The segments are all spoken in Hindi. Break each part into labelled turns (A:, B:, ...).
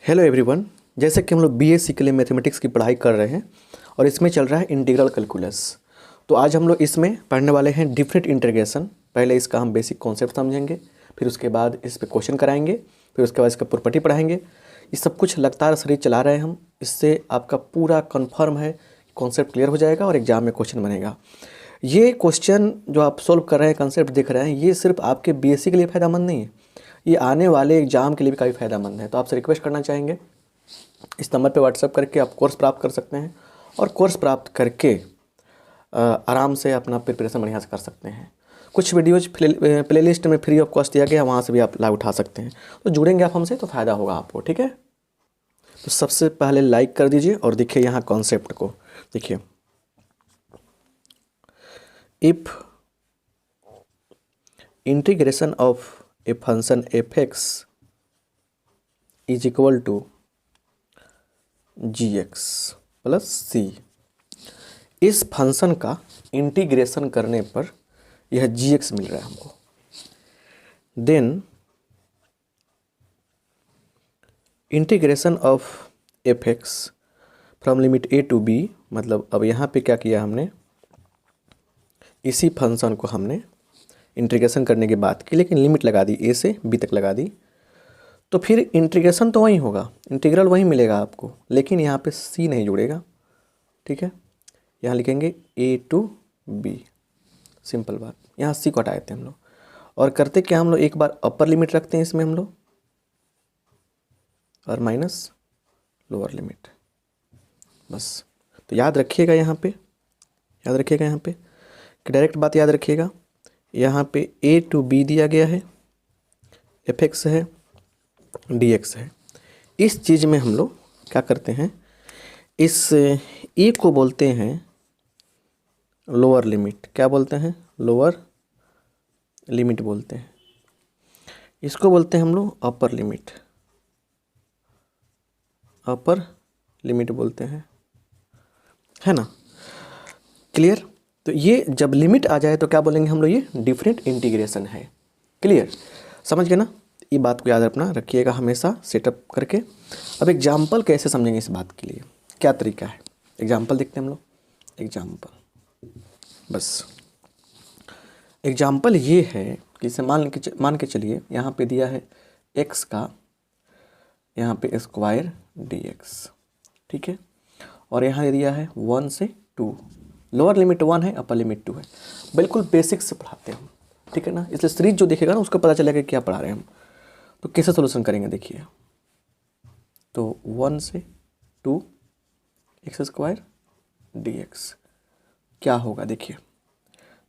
A: Hello everyone. जैसे कि हम लोग बीएससी के लिए मैथमेटिक्स की पढ़ाई कर रहे हैं और इसमें चल रहा है इंटीग्रल कैलकुलस। तो आज हम लोग इसमें पढ़ने वाले हैं डिफरेंट इंटीग्रेशन। पहले इसका हम बेसिक कॉन्सेप्ट समझेंगे, फिर उसके बाद इस पे क्वेश्चन कराएंगे, फिर उसके बाद इसका प्रॉपर्टी पढ़ाएंगे। ये सब कुछ लगातार सीरीज चला रहे हैं हम। इससे आपका पूरा कन्फर्म है कॉन्सेप्ट क्लियर हो जाएगा और एग्जाम में क्वेश्चन बनेगा। ये क्वेश्चन जो आप सोल्व कर रहे हैं, कंसेप्ट देख रहे हैं, ये सिर्फ आपके बीएससी के लिए फ़ायदेमंद नहीं है, ये आने वाले एग्ज़ाम के लिए भी काफ़ी फ़ायदेमंद है। तो आपसे रिक्वेस्ट करना चाहेंगे, इस नंबर पे व्हाट्सअप करके आप कोर्स प्राप्त कर सकते हैं और कोर्स प्राप्त करके आराम से अपना प्रिपरेशन बढ़िया से कर सकते हैं। कुछ वीडियोज प्लेलिस्ट में फ्री ऑफ कॉस्ट दिया गया है, वहाँ से भी आप लाभ उठा सकते हैं। तो जुड़ेंगे आप हमसे तो फ़ायदा होगा आपको, ठीक है। तो सबसे पहले लाइक कर दीजिए और देखिए यहाँ कॉन्सेप्ट को देखिए। If integration of a function f(x) is equal to gx plus c, इस फंक्शन का इंटीग्रेशन करने पर यह gx मिल रहा है हमको। Then integration of f(x) from limit a to b, मतलब अब यहाँ पे क्या किया हमने, इसी फंक्शन को हमने इंटीग्रेशन करने के बाद की, लेकिन लिमिट लगा दी, a से b तक लगा दी। तो फिर इंटीग्रेशन तो वही होगा, इंटीग्रल वही मिलेगा आपको, लेकिन यहाँ पे c नहीं जुड़ेगा, ठीक है। यहाँ लिखेंगे a टू b, सिंपल बात। यहाँ c को हटाए थे हम लोग और करते क्या, हम लोग एक बार अपर लिमिट रखते हैं इसमें हम लोग और माइनस लोअर लिमिट, बस। तो याद रखिएगा यहाँ पे, याद रखिएगा यहाँ पे कि डायरेक्ट बात याद रखिएगा। यहाँ पे a टू b दिया गया है, f(x) है, dx है। इस चीज़ में हम लोग क्या करते हैं, इस e को बोलते हैं लोअर लिमिट। क्या बोलते हैं? लोअर लिमिट बोलते हैं। इसको बोलते हैं हम लोग अपर लिमिट, अपर लिमिट बोलते हैं, है ना। क्लियर? तो ये जब लिमिट आ जाए तो क्या बोलेंगे हम लोग, ये डिफरेंट इंटीग्रेशन है। क्लियर? समझ गए ना? ये बात को याद रखना, रखिएगा हमेशा सेटअप करके। अब एग्जाम्पल कैसे समझेंगे इस बात के लिए, क्या तरीका है। एग्जाम्पल देखते हैं हम लोग। एग्जाम्पल, बस एग्जाम्पल ये है कि इसे मान के चलिए, यहाँ पे दिया है x का, यहाँ पे स्क्वायर dx, ठीक है। और यहाँ दिया है 1 से 2, लोअर लिमिट 1 है, अपर लिमिट 2 है। बिल्कुल बेसिक से पढ़ाते हैं हम, ठीक है ना। इसलिए सीरीज जो देखेगा ना उसको पता चलेगा क्या पढ़ा रहे हैं हम। तो कैसे सोल्यूशन करेंगे देखिए। तो 1 से 2 एक्स स्क्वायर dx क्या होगा देखिए।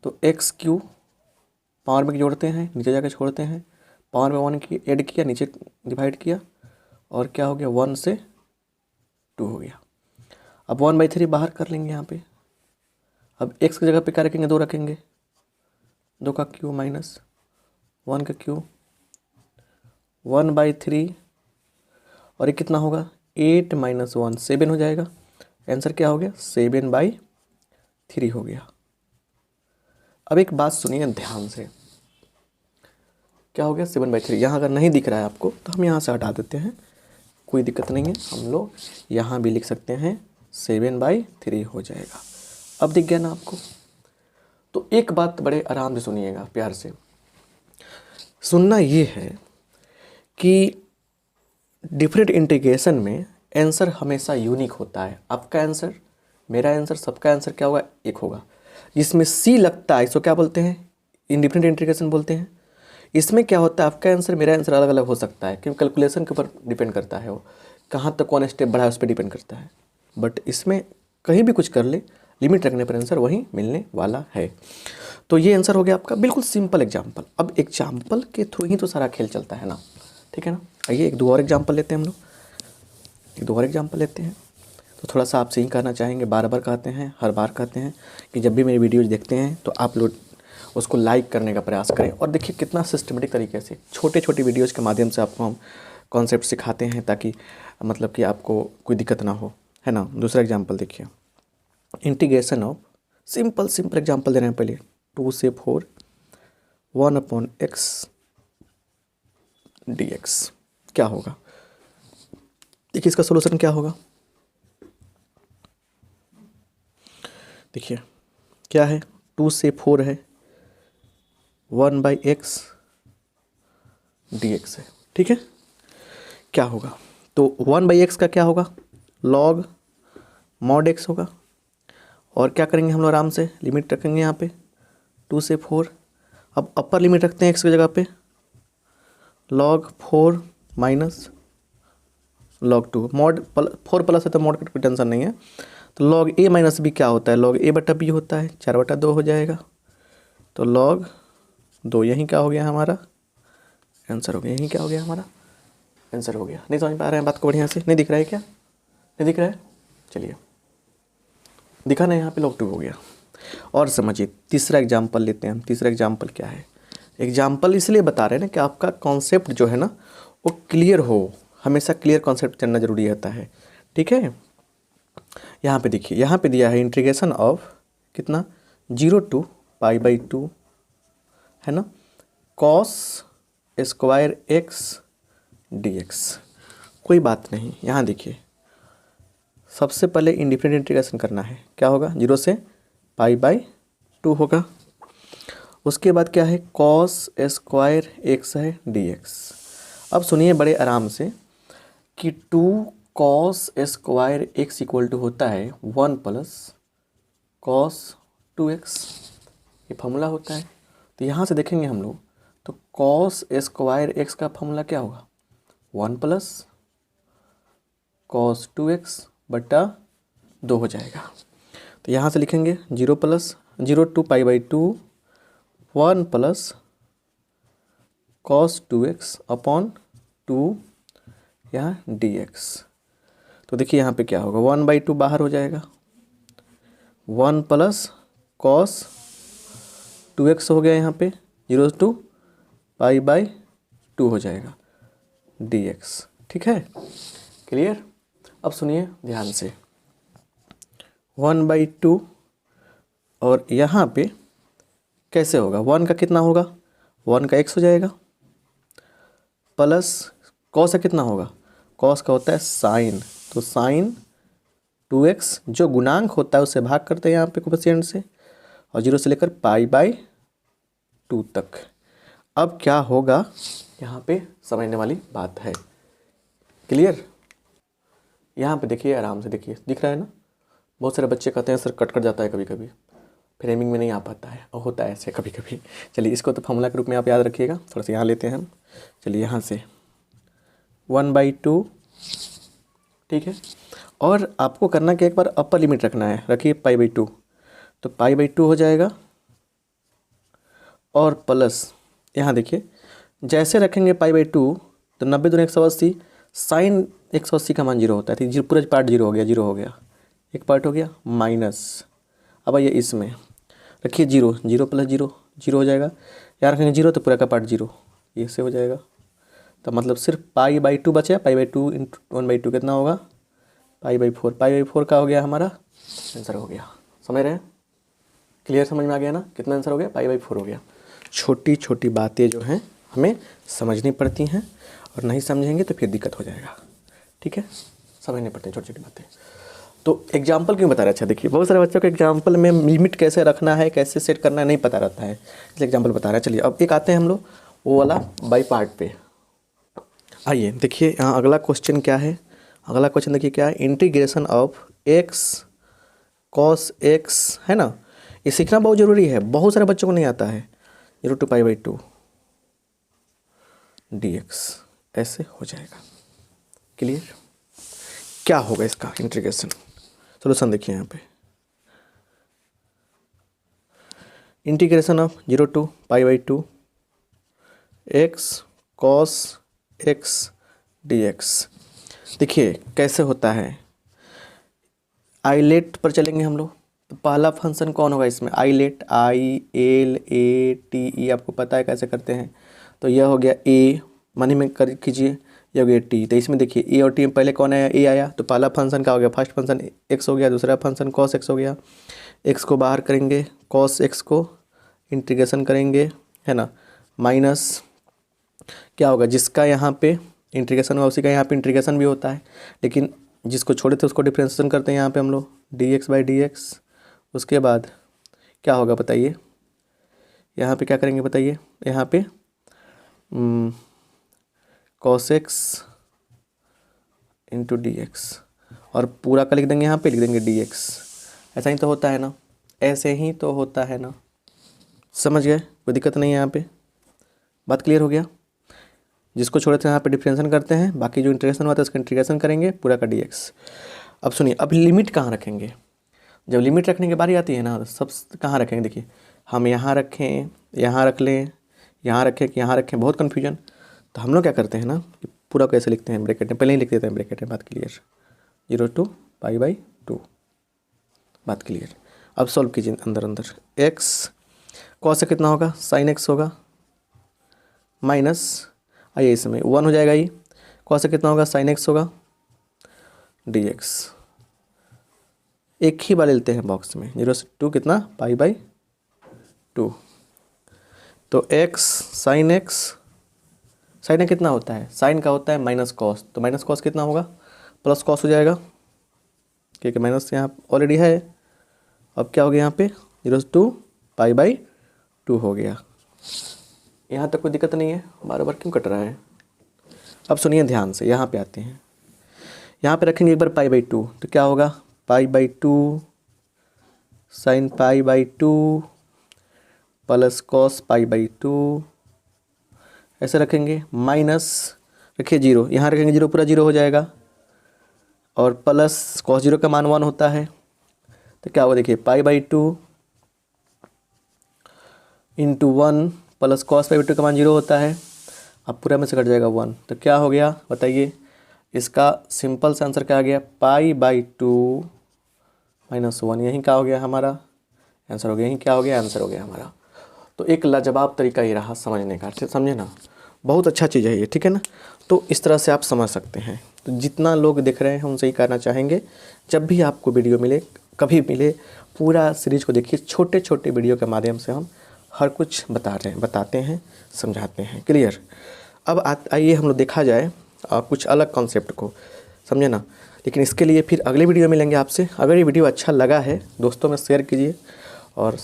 A: तो एक्स क्यू पावर में जोड़ते हैं, नीचे जाकर छोड़ते हैं, पावर में 1 की ऐड किया, नीचे डिवाइड किया, और क्या हो गया, 1 से 2 हो गया। अब 1/3 बाहर कर लेंगे यहाँ पे। अब x की जगह पे क्या रखेंगे, 2 रखेंगे, 2 का क्यू माइनस 1 का क्यू, 1/3, और ये कितना होगा, 8 - 1 7 हो जाएगा। आंसर क्या हो गया, 7/3 हो गया। अब एक बात सुनिए ध्यान से, क्या हो गया, 7/3। यहाँ अगर नहीं दिख रहा है आपको तो हम यहाँ से हटा देते हैं, कोई दिक्कत नहीं है। हम लोग यहाँ भी लिख सकते हैं 7/3 हो जाएगा। अब दिख गया ना आपको। तो एक बात बड़े आराम से सुनिएगा, प्यार से सुनना, ये है कि डिफरेंट इंटीग्रेशन में आंसर हमेशा यूनिक होता है। आपका आंसर, मेरा आंसर, सबका आंसर क्या होगा, एक होगा। जिसमें सी लगता है इसको क्या बोलते हैं, इंडिफरेंट इंटीग्रेशन बोलते हैं। इसमें क्या होता है, आपका आंसर मेरा आंसर अलग अलग हो सकता है, क्योंकि कैलकुलेशन के ऊपर डिपेंड करता है, वो कहाँ तक कौन स्टेप बढ़ा है उस पर डिपेंड करता है। बट इसमें कहीं भी कुछ कर ले, लिमिट रखने पर आंसर वही मिलने वाला है। तो ये आंसर हो गया आपका, बिल्कुल सिंपल एग्जाम्पल। अब एग्जाम्पल के थ्रू ही तो सारा खेल चलता है ना, ठीक है ना। आइए एक दो और एग्जाम्पल लेते हैं हम लोग, एक दो और एग्जाम्पल लेते हैं। तो थोड़ा सा आपसे ही कहना चाहेंगे, बार बार कहते हैं, हर बार कहते हैं कि जब भी मेरी वीडियोज देखते हैं तो आप लोग उसको लाइक करने का प्रयास करें। और देखिए कितना सिस्टमेटिक तरीके से छोटे छोटे वीडियोज़ के माध्यम से आपको हम कॉन्सेप्ट सिखाते हैं, ताकि मतलब कि आपको कोई दिक्कत ना हो, है ना। दूसरा एग्जाम्पल देखिए, इंटीग्रेशन ऑफ, सिंपल एग्जाम्पल दे रहे हैं पहले, 2 से 4 1/x dx क्या होगा। देखिए इसका सोल्यूशन क्या होगा, देखिए क्या है, 2 से 4 है, 1/x dx है, ठीक है। क्या होगा, तो 1/x का क्या होगा, log mod x होगा। और क्या करेंगे हम लोग, आराम से लिमिट रखेंगे यहाँ पे 2 से 4। अब अपर लिमिट रखते हैं x की जगह पे, log 4 minus log 2, mod 4 plus है तो मॉड का कोई टेंशन नहीं है। तो log a माइनस बी क्या होता है, log a/b होता है, 4/2 हो जाएगा। तो log 2, यहीं क्या हो गया हमारा आंसर हो गया, यहीं क्या हो गया हमारा आंसर हो गया। नहीं समझ पा रहे हैं बात को बढ़िया से, नहीं दिख रहा है क्या, नहीं दिख रहा है, चलिए दिखा नहीं, यहाँ पे log 2 हो गया। और समझिए तीसरा एग्जाम्पल लेते हैं हम। तीसरा एग्जाम्पल क्या है, एग्जाम्पल इसलिए बता रहे हैं ना कि आपका कॉन्सेप्ट जो है ना वो क्लियर हो, हमेशा क्लियर कॉन्सेप्ट जानना जरूरी होता है, ठीक है। यहाँ पे देखिए, यहाँ पे दिया है इंटीग्रेशन ऑफ कितना 0 to π/2 है ना, cos स्क्वायर x dx। कोई बात नहीं, यहाँ देखिए सबसे पहले इंडिफरेंट इंटीग्रेशन करना है, क्या होगा 0 से π/2 होगा। उसके बाद क्या है cos स्क्वायर x है dx। अब सुनिए बड़े आराम से कि 2 cos square x equal to होता है 1 प्लस cos 2x, ये फार्मूला होता है। तो यहाँ से देखेंगे हम लोग तो cos स्क्वायर x का फार्मूला क्या होगा 1 प्लस cos 2x बटा 2 हो जाएगा। तो यहाँ से लिखेंगे 0 to π/2 1 plus cos 2x upon 2 यहाँ dx। तो देखिए यहाँ पे क्या होगा 1/2 बाहर हो जाएगा, 1 प्लस cos 2x हो गया, यहाँ पे 0 to π/2 हो जाएगा dx, ठीक है, क्लियर। अब सुनिए ध्यान से 1/2 और यहाँ पे कैसे होगा, 1 का कितना होगा 1 का x हो जाएगा, प्लस cos का कितना होगा, cos का होता है साइन, तो साइन 2x जो गुणांक होता है उससे भाग करते हैं यहाँ पे कोफिशिएंट से, और 0 से लेकर π/2 तक। अब क्या होगा यहाँ पे समझने वाली बात है, क्लियर। यहाँ पे देखिए आराम से देखिए, दिख रहा है ना। बहुत सारे बच्चे कहते हैं सर कट कट जाता है कभी कभी, फ्रेमिंग में नहीं आ पाता है, और होता है ऐसे कभी कभी। चलिए इसको तो फॉर्मूला के रूप में आप याद रखिएगा, थोड़ा सा यहाँ लेते हैं हम। चलिए यहाँ से 1/2, ठीक है। और आपको करना कि एक बार अपर लिमिट रखना है, रखिए π/2, तो π/2 हो जाएगा। और प्लस यहाँ देखिए जैसे रखेंगे π/2 तो 90 दूनी 180, साइन 180 का मान 0 होता है, तो पूरा पार्ट 0 हो गया, 0 हो गया, एक पार्ट हो गया माइनस। अब आइए इसमें रखिए 0, 0 प्लस 0 0 हो जाएगा, यहाँ रखेंगे 0 तो पूरा का पार्ट 0, ये से हो जाएगा। तो मतलब सिर्फ π/2 बचा, π/2 × 1/2 कितना होगा π/4, π/4 का हो गया हमारा आंसर हो गया। समझ रहे हैं, क्लियर, समझ में आ गया ना, कितना आंसर हो गया π/4 हो गया। छोटी छोटी बातें जो हैं हमें समझनी पड़ती हैं, और नहीं समझेंगे तो फिर दिक्कत हो जाएगा, ठीक है, समझनी पड़ती हैं छोटी छोटी बातें। तो एग्जाम्पल क्यों बता रहे, अच्छा देखिए बहुत सारे बच्चों को एग्जाम्पल में लिमिट कैसे रखना है, कैसे सेट करना है नहीं पता रहता है, इसलिए एग्जाम्पल बता रहे हैं। चलिए अब एक आते हैं हम लोग वो वाला बाई पार्ट पे। आइए देखिए यहाँ अगला क्वेश्चन क्या है, अगला क्वेश्चन देखिए क्या है, integration of x cos x है ना। ये सीखना बहुत ज़रूरी है, बहुत सारे बच्चों को नहीं आता है। 0 to π/2 dx ऐसे हो जाएगा, क्लियर। क्या होगा इसका इंटीग्रेशन, सोल्यूशन देखिए यहाँ पे, integration of 0 to π/2 x cos x dx। देखिए कैसे होता है, आइलेट पर चलेंगे हम लोग। तो पहला फंक्शन कौन होगा इसमें, आइलेट, ILATE, आपको पता है कैसे करते हैं। तो यह हो गया a, मनी में कर कीजिए, यह हो गया t। तो इसमें देखिए a और t में पहले कौन आया, a आया, तो पहला फंक्शन का हो गया, फर्स्ट फंक्शन x हो गया, दूसरा फंक्शन cos x हो गया। x को बाहर करेंगे, cos x को इंटीग्रेशन करेंगे, है ना, माइनस क्या होगा जिसका यहाँ पे इंटीग्रेशन हुआ उसी का यहाँ पे इंटीग्रेशन भी होता है, लेकिन जिसको छोड़े थे उसको डिफ्रेंशिएशन करते हैं यहाँ पे हम लोग dx/dx। उसके बाद क्या होगा बताइए, यहाँ पे क्या करेंगे बताइए, यहाँ पे cos x इंटू dx और पूरा का लिख देंगे, यहाँ पे लिख देंगे dx। ऐसा ही तो होता है ना, ऐसे ही तो होता है ना, समझ गए? कोई दिक्कत नहीं है यहाँ पे, बात क्लियर हो गया? जिसको छोड़े थे यहाँ पे डिफरेंशिएशन करते हैं, बाकी जो इंटीग्रेशन हुआ था उसका इंटीग्रेशन करेंगे पूरा का dx। अब सुनिए, अब लिमिट कहाँ रखेंगे? जब लिमिट रखने की बारी आती है ना, सब कहाँ रखेंगे? देखिए, हम यहाँ रखें, यहाँ रख लें, यहाँ रखें कि यहाँ रखें, बहुत कन्फ्यूजन। तो हम लोग क्या करते हैं ना, पूरा कैसे लिखते हैं ब्रैकेट में, पहले ही लिख देते हैं ब्रैकेट में, बात क्लियर। 0 to π/2, बात क्लियर। अब सॉल्व कीजिए अंदर अंदर, x cos से कितना होगा, sin x होगा, माइनस आइए इसमें 1 हो जाएगा, ये cos से कितना होगा, sin x होगा, dx। एक ही बार लेते हैं बॉक्स में, 0 से 2 कितना, π/2। तो x sin x, साइन कितना होता है, साइन का होता है माइनस कॉस, तो माइनस कॉस कितना होगा, प्लस कॉस हो जाएगा, क्योंकि माइनस यहाँ ऑलरेडी है। अब क्या हो गया यहाँ पे, 0 से 2 π/2 हो गया। यहाँ तक कोई दिक्कत नहीं है, बार बार क्यों कट रहा है? अब सुनिए ध्यान से, यहाँ पे आते हैं, यहाँ पे रखेंगे एक बार π/2, तो क्या होगा, π/2 sin π/2 प्लस कॉस π/2, ऐसे रखेंगे, माइनस रखिए 0, यहाँ रखेंगे 0, पूरा 0 हो जाएगा, और प्लस कॉस 0 का मान 1 होता है, तो क्या होगा देखिए, π/2 इंटू 1 प्लस कॉस π/2 का मान 0 होता है, अब पूरा में से कट जाएगा 1, तो क्या हो गया बताइए? इसका सिंपल सा आंसर क्या आ गया, π/2 - 1, यही क्या हो गया हमारा आंसर हो गया, यही क्या हो गया आंसर हो गया हमारा। तो एक लाजवाब तरीका ही रहा समझने का, समझे ना, बहुत अच्छा चीज़ है ये, ठीक है ना। तो इस तरह से आप समझ सकते हैं। तो जितना लोग देख रहे हैं उनसे ही कहना चाहेंगे, जब भी आपको वीडियो मिले, कभी मिले, पूरा सीरीज को देखिए, छोटे छोटे वीडियो के माध्यम से हम हर कुछ बताते हैं, समझाते हैं, क्लियर। अब आइए हम लोग देखा जाए कुछ अलग कॉन्सेप्ट को, समझे ना। लेकिन इसके लिए फिर अगले वीडियो मिलेंगे आपसे। अगर ये वीडियो अच्छा लगा है दोस्तों में शेयर कीजिए और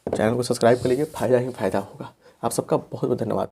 A: चैनल को सब्सक्राइब कर लीजिए, फ़ायदा ही फ़ायदा होगा। आप सबका बहुत बहुत धन्यवाद।